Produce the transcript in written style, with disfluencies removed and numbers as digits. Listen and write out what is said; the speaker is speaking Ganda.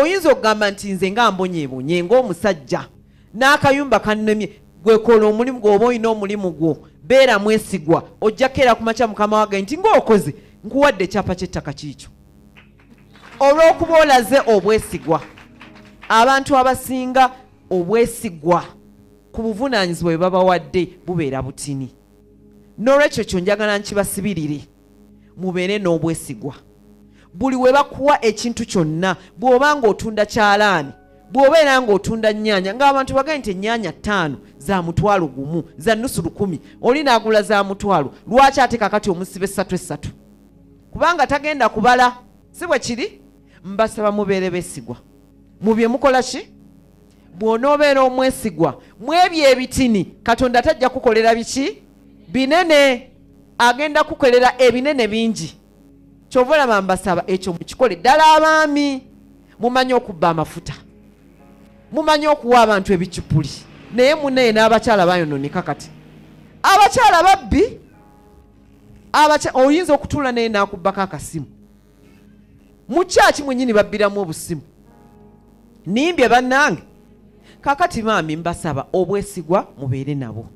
oyinza okugamba nti nze nga mbonyeebonye ng'omusajja n'akayumba kannemye gwekola omulimu gwo oba olina omulimu gwo beera mwesigwa ojja keera ku makya mukama wage nti ng'okoze nkuwadde ekyapa ky'ettaka kiikyo olw'okuba olaze obwesigwa. Abantu abasinga obwesigwa ku buvunaanyizibwa bwe babawadde bubeera butini. N'olwekyo kyo njagala nkibasibirire mubeere n'obwesigwa. Buli we bakuwa ekintu kyonna bw'oba ng'otunda kyalaani bw'obeera ng'otunda nnyaanya ng'abantu bagaye nti ennyaanya 5 za mutwalo gumu za nnusu 100 oli n'agula za mutwalo lwaki ate kakati omusibe 3 kubanga tagenda kubala si bwe kiri. Mbasaba mubeere beesigwa mu bye mukola ki bw'onoobeera omwesigwa mu ebyo ebitini Katonda tajja kukolera biki binene agenda kukolera ebinene bingi. Kyova olaba mbasaba ekyo mukikole ddala. Abaami mumanyi okubba amafuta mumanyi okuwa abantu ebicupuli naye munaye n'abakyala bayononeka kati. Abakyala babbi oyinza okutuula naye n'akubbako akasimu mu kyaki mwennyini babbiramu obusimu nimbye bannange. Kakati maami mbasaba obwesigwa mubeere nabo.